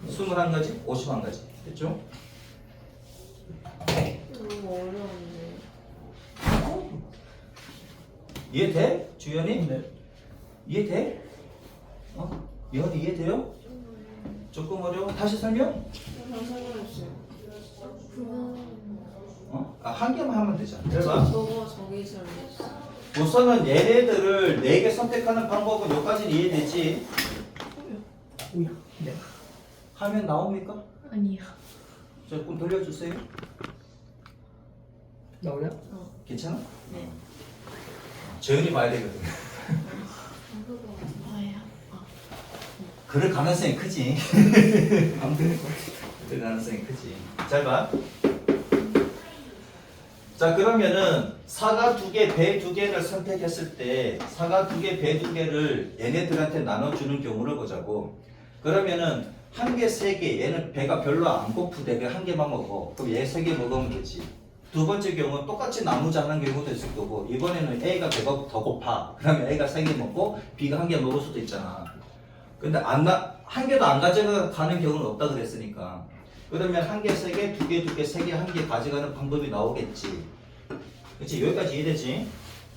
[SPEAKER 1] 21가지, 51가지. 됐죠?
[SPEAKER 2] 너무 어려운데.
[SPEAKER 1] 이해돼? 주연이?
[SPEAKER 4] 네.
[SPEAKER 1] 이해돼? 미연이 이해돼요? 조금 어려워? 다시 설명?
[SPEAKER 2] 설명했어요.
[SPEAKER 1] 한 개만 하면 되잖아. 그래서
[SPEAKER 2] 너가 저기 설명했어.
[SPEAKER 1] 우선은 얘네들을 4개 선택하는 방법은 여기까지 이해되지?
[SPEAKER 4] 오야. 네.
[SPEAKER 1] 하면 나옵니까?
[SPEAKER 3] 아니요.
[SPEAKER 1] 조금 돌려주세요.
[SPEAKER 4] 나오냐?
[SPEAKER 1] 괜찮아?
[SPEAKER 2] 네.
[SPEAKER 1] 재현이 봐야 되거든.
[SPEAKER 3] 뭐예요?
[SPEAKER 1] 그럴 가능성이 크지.
[SPEAKER 4] 안 되는 거 같아.
[SPEAKER 1] 그럴 가능성이 크지. 잘 봐. 자, 그러면은 사과 2개, 배 2개를 선택했을 때 사과 2개, 배 2개를 얘네들한테 나눠주는 경우를 보자고. 그러면은 1개, 3개, 얘는 배가 별로 안 고프대. 그 1개만 먹어. 그럼 얘 3개 먹으면 되지. 두 번째 경우는 똑같이 나누자는 경우도 있을 거고, 이번에는 A가 배가 더 고파. 그러면 A가 3개 먹고 B가 1개 먹을 수도 있잖아. 근데 한 개도 안 가져가는 경우는 없다 그랬으니까. 그러면 1개, 3개, 2개, 2개, 3개, 1개 가져가는 방법이 나오겠지. 그렇지? 여기까지 이해되지?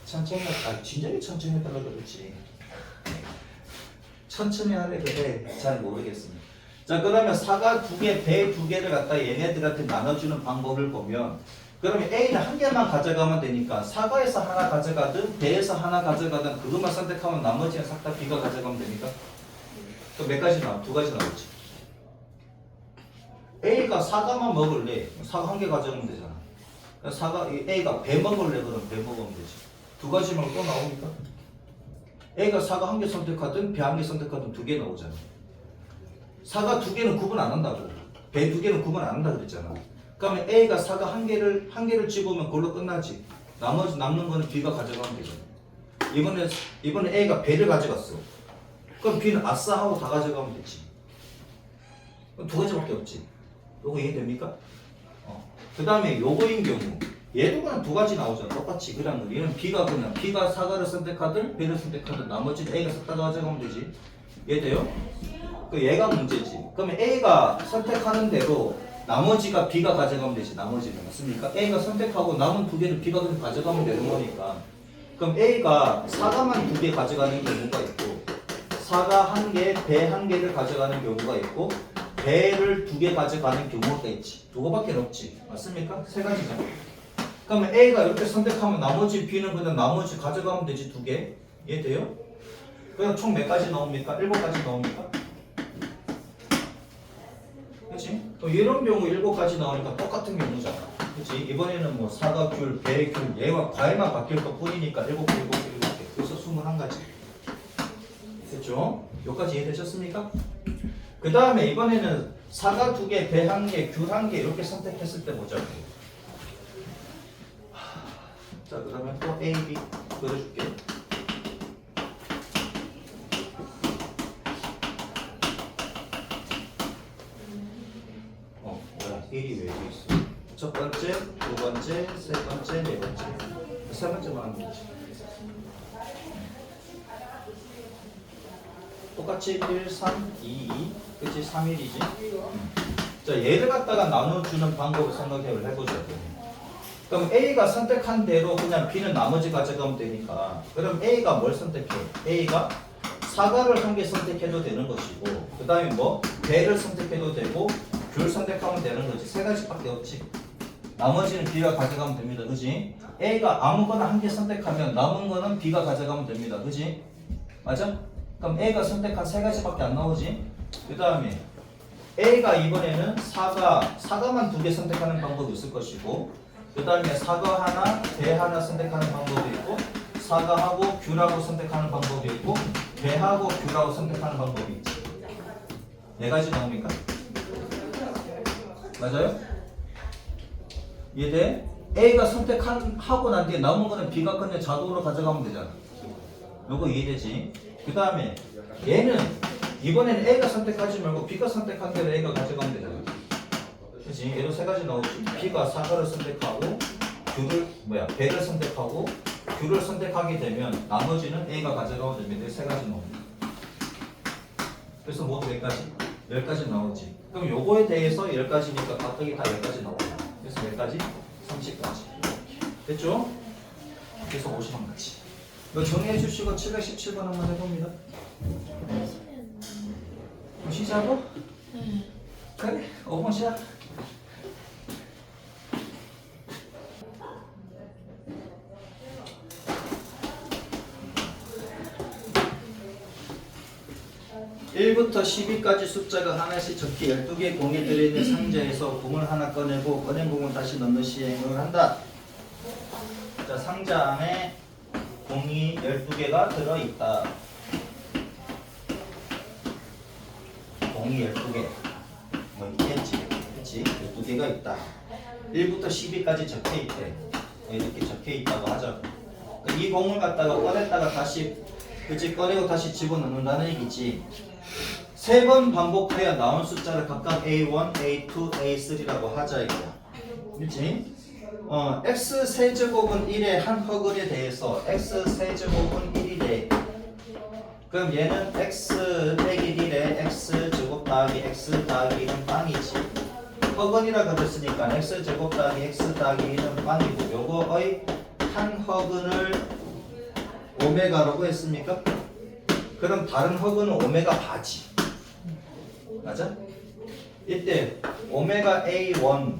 [SPEAKER 1] 천천히, 진작에 천천히 해달라 그랬지. 천천히 하래 그래. 잘 모르겠습니다. 자, 그러면 사과 2개, 배 2개를 갖다 얘네들한테 나눠주는 방법을 보면, 그러면 A는 1개만 가져가면 되니까 사과에서 하나 가져가든 배에서 하나 가져가든 그것만 선택하면 나머지는 싹 다 B가 가져가면 되니까. 그럼 몇 가지 나와? 2가지 나오지. A가 사과만 먹을래? 사과 1개 가져가면 되잖아. A가 배 먹을래? 그럼 배 먹으면 되지. 2가지 말고 또 나옵니까? A가 사과 1개 선택하든 배 1개 선택하든 2개 나오잖아. 사과 2개는 구분 안 한다고. 배 2개는 구분 안 한다 그랬잖아. 그러면 A가 사과 1개를 집으면 그걸로 끝나지. 나머지 남는 거는 B가 가져가면 되잖아. 이번에 A가 배를 가져갔어. 그럼 B는 아싸 하고 다 가져가면 되지. 그럼 2가지밖에 없지. 요거 이해됩니까? 그 다음에 요거인 경우 얘도 그냥 2가지 나오잖아. 똑같이 그냥 얘는 B가 사과를 선택하든 배를 선택하든 나머지는 A가 싹 다 가져가면 되지. 이해돼요? 그 얘가 문제지. 그러면 A가 선택하는 대로 나머지가 B가 가져가면 되지. 나머지는 맞습니까? A가 선택하고 남은 두 개를 B가 그냥 가져가면 되는 거니까. 그럼 A가 사과만 두 개 가져가는 경우가 있고 사과 한 개, 배 한 개를 가져가는 경우가 있고 배를 두 개 가져가는 경우가 있지. 두 개밖에 없지. 맞습니까? 세 가지잖아. 그러면 A가 이렇게 선택하면 나머지 B는 그냥 나머지 가져가면 되지. 두 개. 이해돼요? 그럼 총 몇 가지 나옵니까? 7가지 나옵니까? 그치? 이런 경우 7가지 나오니까 똑같은 경우잖아. 그치? 이번에는 뭐 사과, 귤, 배, 귤, 얘와 과일만 바뀔 것 뿐이니까 7개. 그래서 21가지. 됐죠? 여기까지 이해되셨습니까? 그 다음에 이번에는 사과 2개, 배 1개, 귤 1개 이렇게 선택했을 때 보죠. 자, 그러면 또 A, B 그려줄게. 뭐야? 1이 왜 여기 있어? 첫 번째, 두 번째, 세 번째, 네 번째. 세 번째만 하면 되지. 똑같이 1, 3, 2, 2. 그치? 3, 1이지? 자, 얘를 갖다가 나눠주는 방법을 생각을 해보자. 그럼 A가 선택한 대로 그냥 B는 나머지 가져가면 되니까. 그럼 A가 뭘 선택해? A가 사과를 1개 선택해도 되는 것이고, 그 다음에 뭐? 배를 선택해도 되고, 귤 선택하면 되는 거지. 세 가지밖에 없지. 나머지는 B가 가져가면 됩니다. 그지? A가 아무거나 1개 선택하면 남은 거는 B가 가져가면 됩니다. 그지? 맞아? 그럼 A가 선택한 세 가지밖에 안 나오지? 그 다음에 A가 이번에는 사과만 2개 선택하는 방법이 있을 것이고, 그 다음에 사과 하나, 배 하나 선택하는 방법이 있고, 사과하고 귤하고 선택하는 방법이 있고, 배하고 귤하고 선택하는 방법이 있지. 4가지 나옵니까? 맞아요? 이해돼? A가 선택하고 난 뒤에 남은 거는 B가 그냥 자동으로 가져가면 되잖아. 요거 이해되지? 그 다음에 얘는 이번에는 A가 선택하지 말고 B가 선택한 대로 A가 가져가면 되잖아. 그치? 얘도 3가지 나오지. B가 사과를 선택하고 배를 선택하고 귤을 선택하게 되면 나머지는 A가 가져가면 됩니다. 3가지 나옵니다. 그래서 모두 몇 가지? 10가지 나오지. 그럼 요거에 대해서 10가지니까 각각이 다 10가지 나옵니다. 그래서 몇 가지? 30가지. 됐죠? 그래서 50가지. 이거 정리해 주시고 717번 한번 해봅니다. 그럼 시작하고?
[SPEAKER 3] 네.
[SPEAKER 1] 그래, 5번 시작. (1부터 12까지) 숫자가 하나씩 적기 12개 공이 들어있는 상자에서 공을 하나 꺼내고 꺼낸 공을 다시 넣는 시행을 한다. 자, 상자 안에 공이 12개가 들어있다. 공이 12개 뭐 있겠지. 그치? 12개가 있다. 1부터 12까지 적혀있대. 이렇게 적혀있다고 하죠. 이 공을 갖다가 꺼냈다가 다시 그치? 꺼내고 다시 집어넣는다는 얘기지. 3번 반복해야 나온 숫자를 각각 A1, A2, A3라고 하자 이거야. 그치? x 세제곱은 1의 한 허근에 대해서 x 세제곱은 1이래. 그럼 얘는 x 빼기 1에 x 제곱 더하기 x 더하기 1은 빵이지. 허근이라 그랬으니까 x 제곱 더하기 x 더하기 1은 빵이고, 요거의 한 허근을 오메가라고 했습니까? 그럼 다른 허근은 오메가 바지. 맞아? 이때 오메가 A1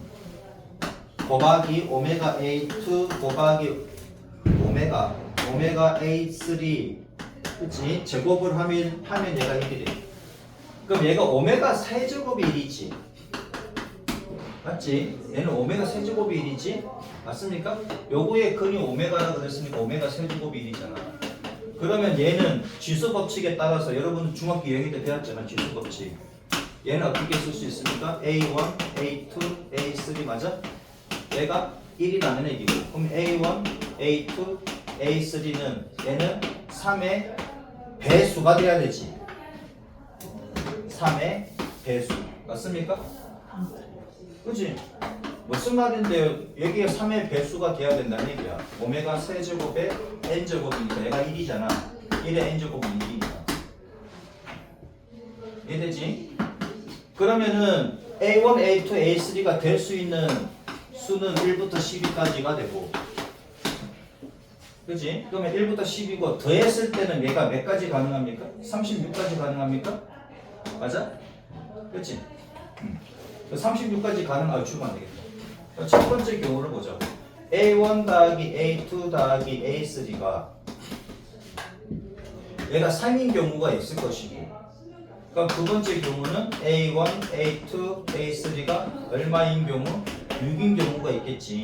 [SPEAKER 1] 곱하기 오메가 A2 곱하기 오메가 A3, 그치? 제곱을 하면 얘가 1이래. 그럼 얘가 오메가 세제곱이 1이지. 맞지? 얘는 오메가 세제곱이 1이지? 맞습니까? 요거의 근이 오메가라고 그랬으니까 오메가 세제곱이 1이잖아. 그러면 얘는 지수 법칙에 따라서 여러분 중학교 2학년 때 배웠잖아. 지수 법칙. 얘는 어떻게 쓸 수 있습니까? A1, A2, A3 맞아? 얘가 1이라는 얘기고, 그럼 A1, A2, A3는 얘는 3의 배수가 돼야 되지. 3의 배수. 맞습니까? 그치? 무슨 말인데요? 여기에 3의 배수가 돼야 된다는 얘기야. 오메가 세제곱에 n제곱이니까 얘가 1이잖아. 1의 n제곱은 1이니까. 이해되지? 그러면은 A1, A2, A3가 될 수 있는 수는 1부터 12까지가 되고, 그치? 그러면 1부터 10이고 더했을 때는 얘가 몇 가지 가능합니까? 36까지 가능합니까? 맞아? 그치? 36까지 가능하고 주면 안 되겠다. 첫 번째 경우를 보자고. A1 더하기 A2 더하기 A3가 얘가 3인 경우가 있을 것이고, 그럼 두 번째 경우는 A1, A2, A3가 얼마인 경우? 6인 경우가 있겠지.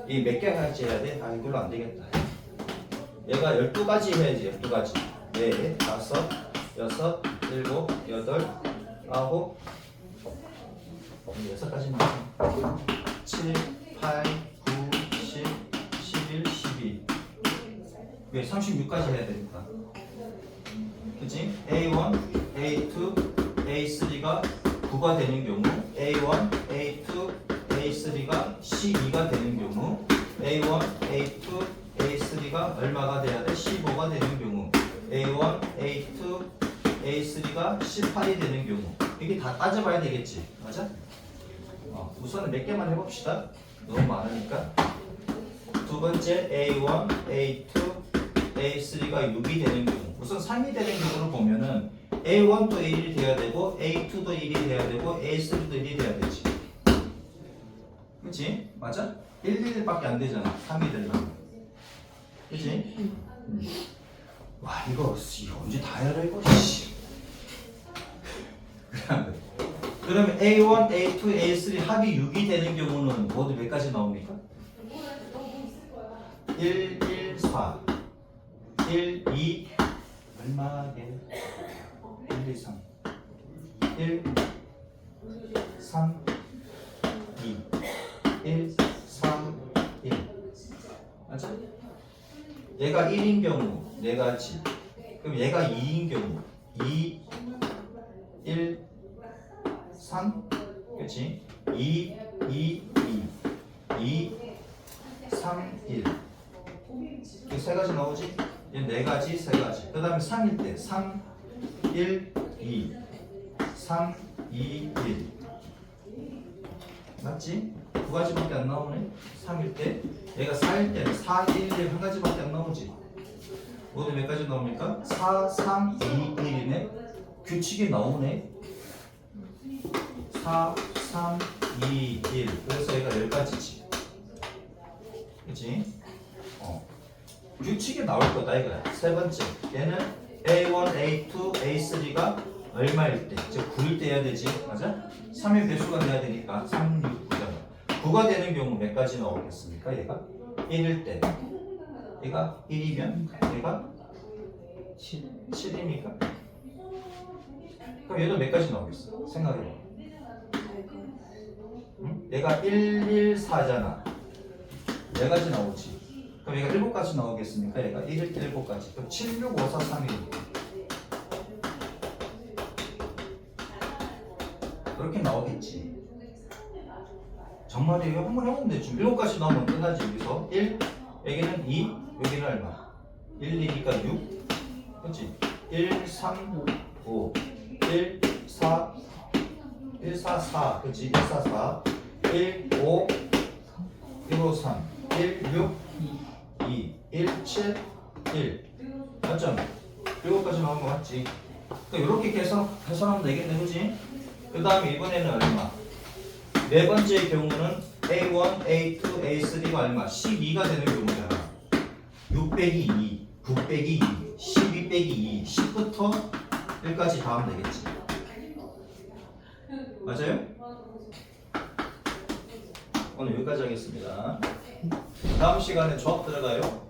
[SPEAKER 1] 이 몇 개까지 해야 돼? 아, 이걸로 안 되겠다. 얘가 12가지 해야지, 12가지. 4, 5, 6, 7, 8, 9, 6가지만. 7, 8, 9, 10, 11, 12. 왜 36까지 해야 되니까. 그치? A1, A2, A3가 9가 되는 경우, A1, A2, A3가 12가 되는 경우, A1, A2, A3가 얼마가 돼야 돼? 15가 되는 경우, A1, A2, A3가 18이 되는 경우. 이게 다 따져봐야 되겠지. 맞아? 우선은 몇 개만 해봅시다. 너무 많으니까. 두 번째 A1, A2, A3가 6이 되는 경우. 우선 3이 되는 경우를 보면은 A1도 1이 돼야 되고 A2도 1이 돼야 되고 A3도 1이 돼야 되지. 그치? 맞아? 1, 1밖에 안 되잖아. 3이 되려면. 그치? 와, 이거 언제 다 해야 돼, 이거? 그러면 A1, A2, A3 합이 6이 되는 경우는 모두 몇 가지 나옵니까? 1, 1, 4 1, 2 얼마게? 1, 2, 3 1, 3 2 1, 3, 1 맞아? 얘가 1인 경우 4가지. 그럼 얘가 2인 경우 2, 1, 3 그치? 2, 2, 2 2, 3, 1 이렇게 3가지 나오지? 얘 4가지, 3가지. 그 다음에 3일 때 3, 1, 2 3, 2, 1 맞지? 2가지밖에 안 나오네. 3일 때 얘가 4일 때는 4, 1, 1 한 가지밖에 안 나오지. 모두 몇 가지 나옵니까? 4, 3, 2, 1이네. 규칙이 나오네. 4, 3, 2, 1 그래서 얘가 10가지지. 그치? 규칙이 나올 거다 이거야. 세 번째 얘는 A1, A2, A3가 얼마일 때? 즉 9일 때 해야 되지. 맞아? 3의 배수가 돼야 되니까 3, 6, 9잖아. 9가 되는 경우 몇 가지 나오겠습니까? 얘가 1일 때 얘가 1이면 얘가 7입니까? 그럼 얘도 몇 가지 나오겠어? 생각해봐. 응? 얘가 1, 1, 4잖아. 4가지 나오지. 그럼 얘가 7가지 나오겠습니까? 얘가 1일 때 7가지. 그럼 7, 6, 5, 4, 3, 1. 그렇게 나오겠지. 정말이에요? 한번 해보면 되지. 7가지 나오면 끝나지. 여기서 1, 여기는 2, 여기는 얼마? 1, 2니까 6. 그렇지? 1, 3, 5, 1, 4, 1, 4, 4. 그렇지? 1, 4, 4. 1, 5, 1, 5, 3. 1, 6, 2, 1, 7, 1. 맞죠? 7가지 나온 거 맞지? 그러니까 이렇게 계산하면 되겠네, 그지? 그 다음에 이번에는 얼마? 네 번째 경우는 A1, A2, A3가 얼마? 12가 되는 경우잖아. 6 빼기 2, 9 빼기 2, 12 빼기 2, 10부터 1까지 다 하면 되겠지. 맞아요? 오늘 여기까지 하겠습니다. 다음 시간에 조합 들어가요.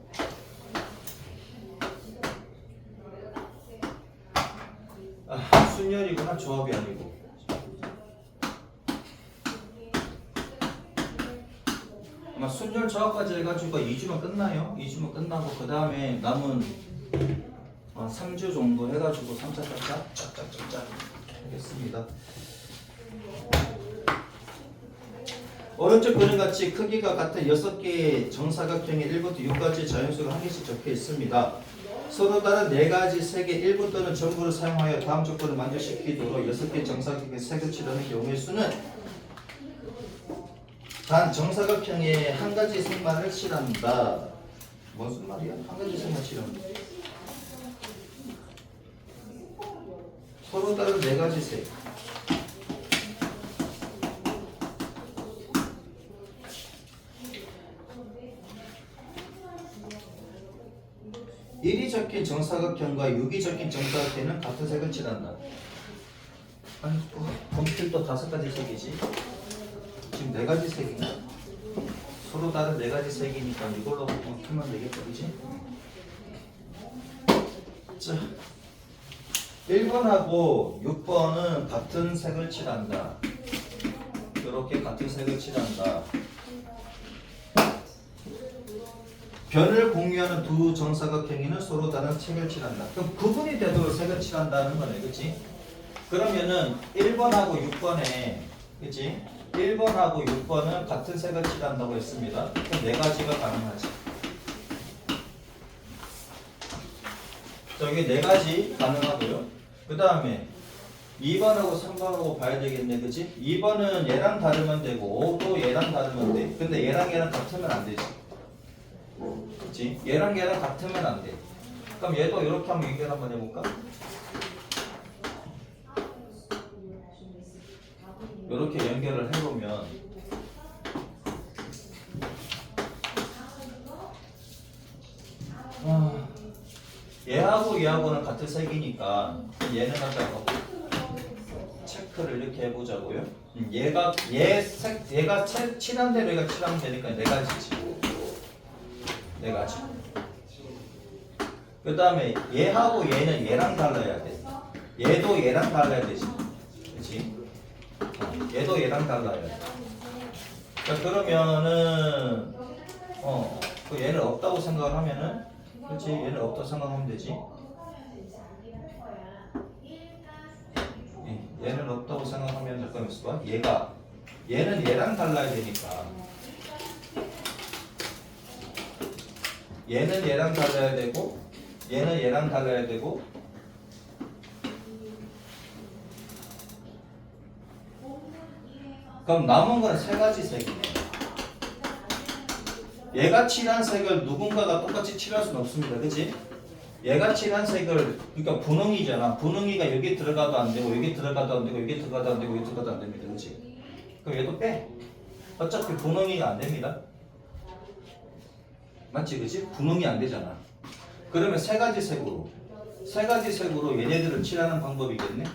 [SPEAKER 1] 순열이구나. 조합이 아니고. 아마 순열 조합까지 해가지고 2주면 끝나요. 2주면 끝나고 그 다음에 남은 3주 정도 해가지고 3차 짝짝짝짝 하겠습니다. 오른쪽 그림같이 크기가 같은 6개의 정사각형의 1부터 6까지 자연수가 한 개씩 적혀 있습니다. 서로 다른 네 가지 색의 일부 또는 전부를 사용하여 다음 조건을 만족시키도록 6개 정사각형의 색을 칠하는 경우의 수는 단 정사각형의 한 가지 색만을 칠한다. 무슨 말이야? 한 가지 색만 칠한다. 서로 다른 네 가지 색. 일이 적힌 정사각형과 6이 적힌 정사각형은 같은 색을 칠한다. 아니, 컴퓨터 5가지 색이지. 지금 4가지 색인가? 서로 다른 4가지 색이니까 이걸로 풀면 되겠다, 그지? 자, 1번하고 6번은 같은 색을 칠한다. 이렇게 같은 색을 칠한다. 변을 공유하는 두 정사각형이는 서로 다른 색을 칠한다. 그럼 구분이 되도록 색을 칠한다는 거네, 그렇지? 그러면은 1번하고 6번에, 그렇지? 1번하고 6번은 같은 색을 칠한다고 했습니다. 그럼 4가지가 가능하지. 자, 여기 4가지 가능하고요. 그 다음에 2번하고 3번하고 봐야 되겠네, 그치? 2번은 얘랑 다르면 되고 5도 얘랑 다르면 돼. 근데 얘랑 같으면 안 되지. 그치? 얘랑 같으면 안 돼. 그럼 얘도 이렇게 한번 연결 한번 해볼까? 이렇게 연결을 해보면 얘하고 얘하고는 같은 색이니까 얘는 갖다가 체크를 이렇게 해보자고요. 얘가 칠한 대로 얘가 칠하면 되니까 4가지지. 4가지. 그 다음에 얘하고 얘는 얘랑 달라야 돼. 얘도 얘랑 달라야 되지. 그치? 얘도 얘랑 달라야 돼. 자, 그러면은 그 얘를 없다고 생각을 하면은, 그렇지? 얘를 없다고 생각하면 되지. 얘는 없다고 생각하면 잠깐만 있어봐. 얘는 얘랑 달라야 되니까. 얘는 얘랑 달라야 되고, 얘는 얘랑 달라야 되고, 그럼 남은 건 3가지 색이네. 얘가 칠한 색을 누군가가 똑같이 칠할 수는 없습니다. 그치? 얘가 칠한 색을, 그러니까 분홍이잖아. 분홍이가 여기 들어가도 안 되고, 여기 들어가도 안 되고, 여기 들어가도 안 되고, 여기 들어가도 안 됩니다. 그치? 그럼 얘도 빼. 어차피 분홍이가 안 됩니다. 맞지? 그치? 분홍이 안 되잖아. 그러면 3가지 색으로 얘네들을 칠하는 방법이겠네?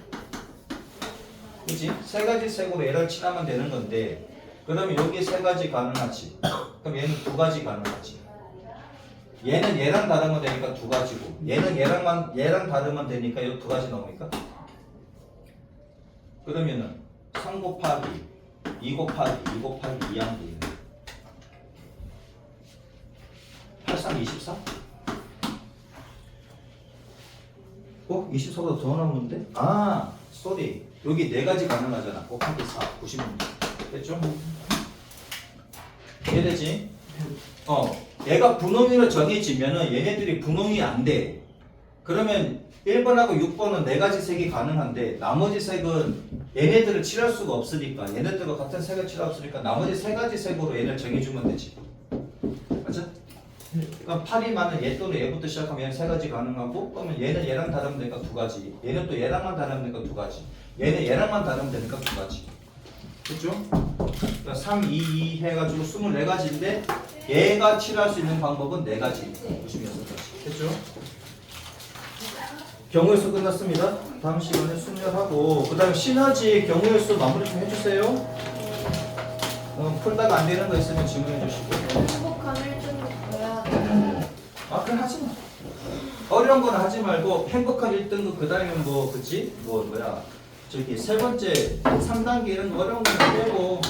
[SPEAKER 1] 그치? 3가지 색으로 얘를 칠하면 되는 건데, 그러면 여기 3가지 가능하지. 그럼 얘는 2가지 가능하지. 얘는 얘랑 다르면 되니까 2가지고, 얘는 얘랑 다르면 되니까 이 2가지 나오니까. 그러면은 3 곱하기 2 곱하기 2 곱하기 2 하면 되겠네. 8, 3, 24? 24보다 더 나오는데? 쏘리. 여기 4가지 가능하잖아. 곱하기 4, 96. 됐죠? 이해되지? 얘가 분홍이로 정해지면은 얘네들이 분홍이 안 돼. 그러면 1번하고 6번은 4가지 색이 가능한데, 나머지 색은 얘네들을 칠할 수가 없으니까, 얘네들과 같은 색을 칠할 수 없으니까 나머지 3가지 색으로 얘를 정해주면 되지. 맞죠? 그러니까 8이 많은 얘 또는 얘부터 시작하면 얘는 3가지 가능하고, 그러면 얘는 얘랑 다르면 되니까 2가지, 얘는 또 얘랑만 다르면 되니까 2가지, 얘는 얘랑만 다르면 되니까 2가지. 됐죠? 그러니까 3, 2, 2 해가지고 24가지인데 얘가 칠할 수 있는 방법은 4가지, 96가지. 됐죠? 경우의 수 끝났습니다. 다음 시간에 순열하고, 그 다음에 시너지 경우의 수 마무리 좀 해주세요. 풀다가 안 되는 거 있으면 질문해 주시고.
[SPEAKER 2] 행복한 1등급 줘야 돼.
[SPEAKER 1] 그럼 하지 마. 어려운 건 하지 말고 행복한 1등급, 그 다음에 그치? 저기 3번째 3단계 이런 거 어려운 거는 빼고